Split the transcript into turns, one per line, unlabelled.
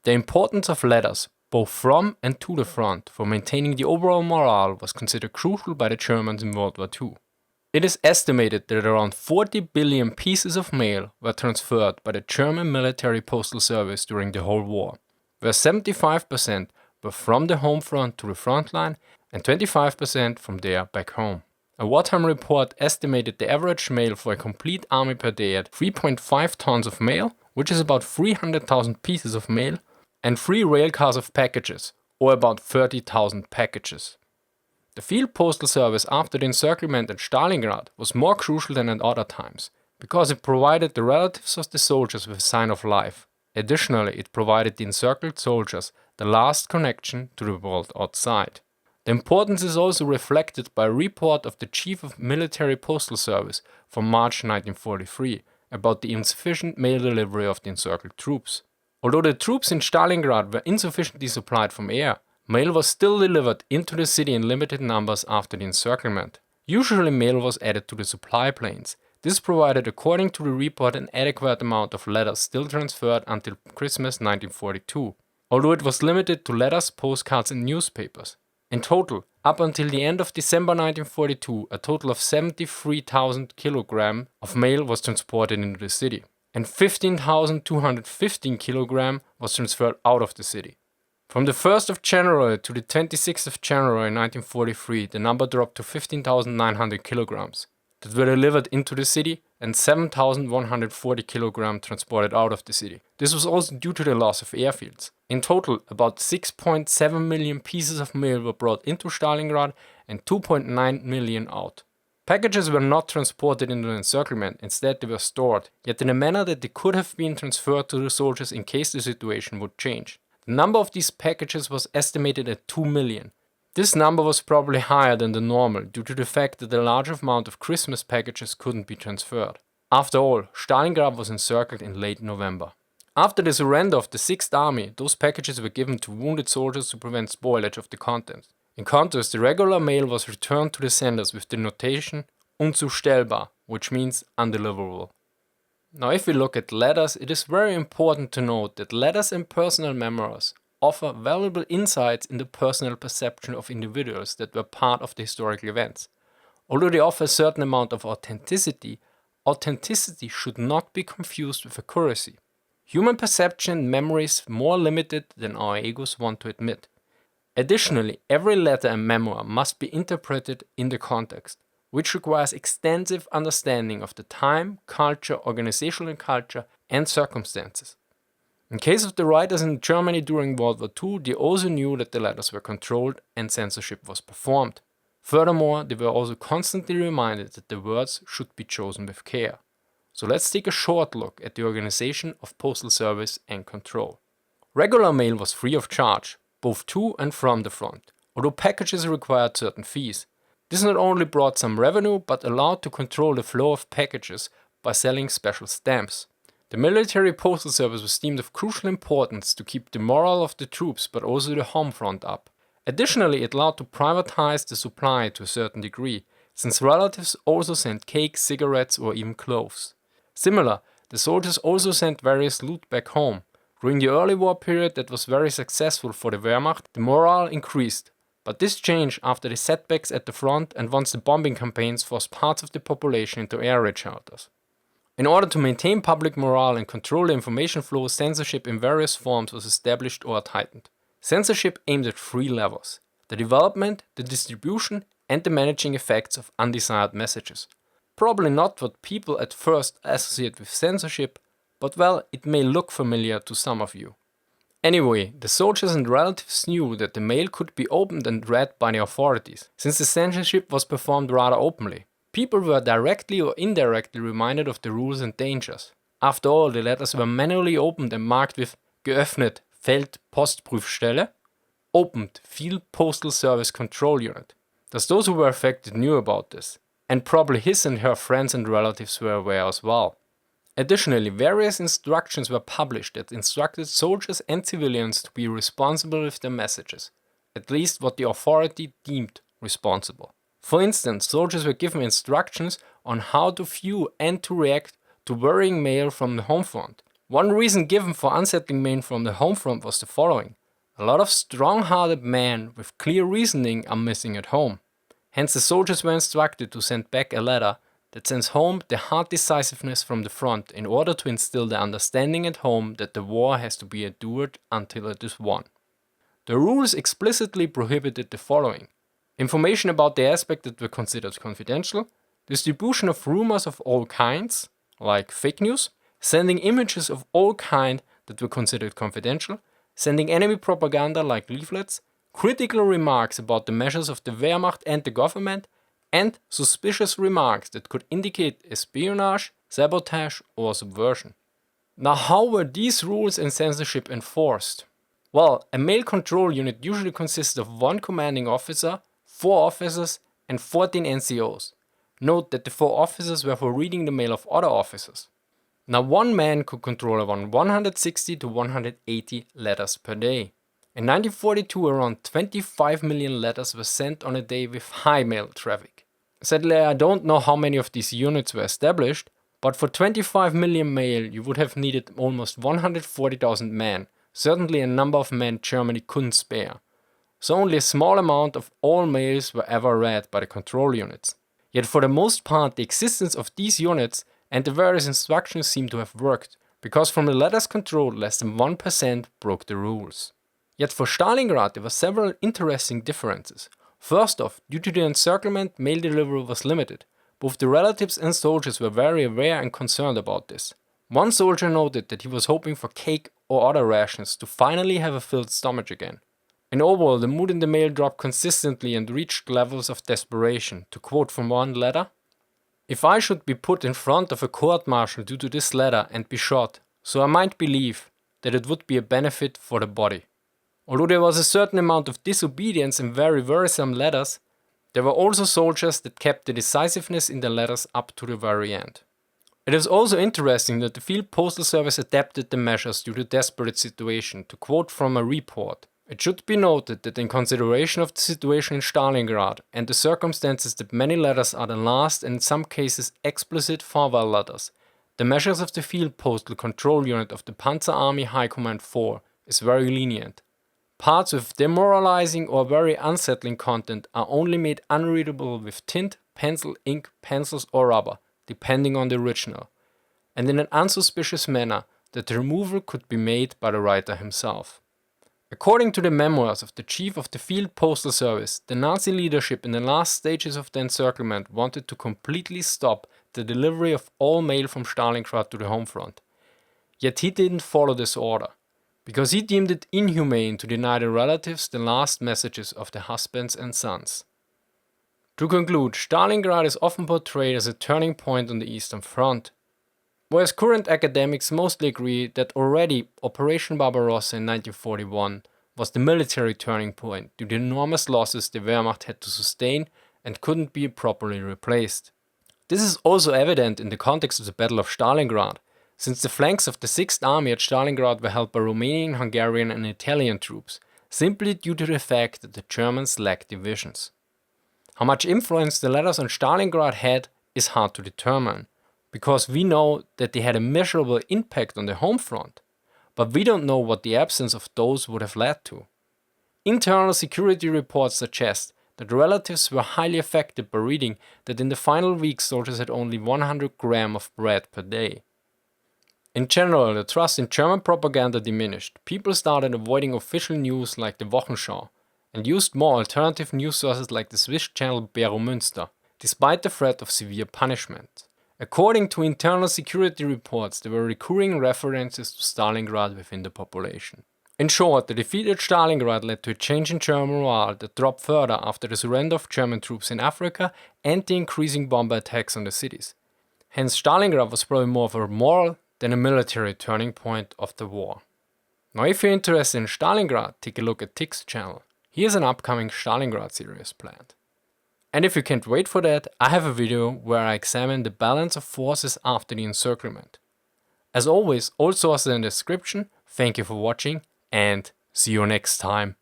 The importance of letters, both from and to the front, for maintaining the overall morale was considered crucial by the Germans in World War II. It is estimated that around 40 billion pieces of mail were transferred by the German military postal service during the whole war, where 75% were from the home front to the front line and 25% from there back home. A wartime report estimated the average mail for a complete army per day at 3.5 tons of mail, which is about 300,000 pieces of mail, and 3 rail cars of packages, or about 30,000 packages. The Field Postal Service after the encirclement at Stalingrad was more crucial than at other times, because it provided the relatives of the soldiers with a sign of life. Additionally, it provided the encircled soldiers the last connection to the world outside. The importance is also reflected by a report of the Chief of Military Postal Service from March 1943 about the insufficient mail delivery of the encircled troops. Although the troops in Stalingrad were insufficiently supplied from air, mail was still delivered into the city in limited numbers after the encirclement. Usually mail was added to the supply planes. This provided, according to the report, an adequate amount of letters still transferred until Christmas 1942, although it was limited to letters, postcards and newspapers. In total, up until the end of December 1942, a total of 73,000 kilograms of mail was transported into the city, and 15,215 kilograms was transferred out of the city. From the 1st of January to the 26th of January 1943, the number dropped to 15,900 kilograms that were delivered into the city and 7,140 kilograms transported out of the city. This was also due to the loss of airfields. In total, about 6.7 million pieces of mail were brought into Stalingrad and 2.9 million out. Packages were not transported into the encirclement, instead they were stored, yet in a manner that they could have been transferred to the soldiers in case the situation would change. The number of these packages was estimated at 2 million. This number was probably higher than the normal due to the fact that a large amount of Christmas packages couldn't be transferred. After all, Stalingrad was encircled in late November. After the surrender of the 6th Army, those packages were given to wounded soldiers to prevent spoilage of the contents. In contrast, the regular mail was returned to the senders with the notation unzustellbar, which means undeliverable. Now if we look at letters, it is very important to note that letters and personal memoirs offer valuable insights in the personal perception of individuals that were part of the historical events. Although they offer a certain amount of authenticity, authenticity should not be confused with accuracy. Human perception and memory is more limited than our egos want to admit. Additionally, every letter and memoir must be interpreted in the context, which requires extensive understanding of the time, culture, organizational culture, and circumstances. In case of the writers in Germany during World War II, they also knew that the letters were controlled and censorship was performed. Furthermore, they were also constantly reminded that the words should be chosen with care. So let's take a short look at the organization of postal service and control. Regular mail was free of charge, both to and from the front, although packages required certain fees. This not only brought some revenue, but allowed to control the flow of packages by selling special stamps. The military postal service was deemed of crucial importance to keep the morale of the troops but also the home front up. Additionally, it allowed to privatize the supply to a certain degree, since relatives also sent cakes, cigarettes or even clothes. Similar, the soldiers also sent various loot back home. During the early war period that was very successful for the Wehrmacht, the morale increased. But this changed after the setbacks at the front and once the bombing campaigns forced parts of the population into air raid shelters. In order to maintain public morale and control the information flow, censorship in various forms was established or tightened. Censorship aimed at 3 levels: the development, the distribution, and the managing effects of undesired messages. Probably not what people at first associate with censorship, but well, it may look familiar to some of you. Anyway, the soldiers and relatives knew that the mail could be opened and read by the authorities, since the censorship was performed rather openly. People were directly or indirectly reminded of the rules and dangers. After all, the letters were manually opened and marked with geöffnet Feldpostprüfstelle, opened Field Postal Service Control Unit. Thus those who were affected knew about this, and probably his and her friends and relatives were aware as well. Additionally, various instructions were published that instructed soldiers and civilians to be responsible with their messages, at least what the authority deemed responsible. For instance, soldiers were given instructions on how to view and to react to worrying mail from the home front. One reason given for unsettling men from the Homefront was the following. A lot of strong-hearted men with clear reasoning are missing at home. Hence the soldiers were instructed to send back a letter that sends home the hard decisiveness from the front in order to instill the understanding at home that the war has to be endured until it is won. The rules explicitly prohibited the following. Information about the aspects that were considered confidential, distribution of rumors of all kinds, like fake news, sending images of all kinds that were considered confidential, sending enemy propaganda like leaflets, critical remarks about the measures of the Wehrmacht and the government, and suspicious remarks that could indicate espionage, sabotage, or subversion. Now, how were these rules and censorship enforced? Well, a mail control unit usually consists of one commanding officer, 4 officers, and 14 NCOs. Note that the 4 officers were for reading the mail of other officers. Now, one man could control around 160 to 180 letters per day. In 1942, around 25 million letters were sent on a day with high mail traffic. Sadly, I don't know how many of these units were established, but for 25 million mail you would have needed almost 140,000 men, certainly a number of men Germany couldn't spare. So only a small amount of all mails were ever read by the control units. Yet for the most part the existence of these units and the various instructions seem to have worked, because from the letters controlled less than 1% broke the rules. Yet for Stalingrad there were several interesting differences. First off, due to the encirclement, mail delivery was limited. Both the relatives and soldiers were very aware and concerned about this. One soldier noted that he was hoping for cake or other rations to finally have a filled stomach again. In overall, the mood in the mail dropped consistently and reached levels of desperation. To quote from one letter, "If I should be put in front of a court-martial due to this letter and be shot, so I might believe that it would be a benefit for the body." Although there was a certain amount of disobedience in very worrisome letters, there were also soldiers that kept the decisiveness in their letters up to the very end. It is also interesting that the Field Postal Service adapted the measures due to desperate situation. To quote from a report, "It should be noted that in consideration of the situation in Stalingrad and the circumstances that many letters are the last and in some cases explicit farewell letters, the measures of the Field Postal Control Unit of the Panzer Army High Command 4 is very lenient. Parts with demoralizing or very unsettling content are only made unreadable with tint, pencil, ink, pencils or rubber, depending on the original, and in an unsuspicious manner that the removal could be made by the writer himself." According to the memoirs of the chief of the Field Postal Service, the Nazi leadership in the last stages of the encirclement wanted to completely stop the delivery of all mail from Stalingrad to the Homefront. Yet he didn't follow this order, because he deemed it inhumane to deny the relatives the last messages of their husbands and sons. To conclude, Stalingrad is often portrayed as a turning point on the Eastern Front, whereas current academics mostly agree that already Operation Barbarossa in 1941 was the military turning point due to the enormous losses the Wehrmacht had to sustain and couldn't be properly replaced. This is also evident in the context of the Battle of Stalingrad, since the flanks of the 6th Army at Stalingrad were held by Romanian, Hungarian and Italian troops, simply due to the fact that the Germans lacked divisions. How much influence the letters on Stalingrad had is hard to determine, because we know that they had a measurable impact on the home front, but we don't know what the absence of those would have led to. Internal security reports suggest that relatives were highly affected by reading that in the final weeks soldiers had only 100 grams of bread per day. In general, the trust in German propaganda diminished. People started avoiding official news like the Wochenschau and used more alternative news sources like the Swiss channel Beromünster, despite the threat of severe punishment. According to internal security reports, there were recurring references to Stalingrad within the population. In short, the defeat at Stalingrad led to a change in German morale that dropped further after the surrender of German troops in Africa and the increasing bomber attacks on the cities. Hence, Stalingrad was probably more of a moral than a military turning point of the war. Now, if you're interested in Stalingrad, take a look at Tick's channel. Here's an upcoming Stalingrad series planned. And if you can't wait for that, I have a video where I examine the balance of forces after the encirclement. As always, all sources in the description. Thank you for watching and see you next time.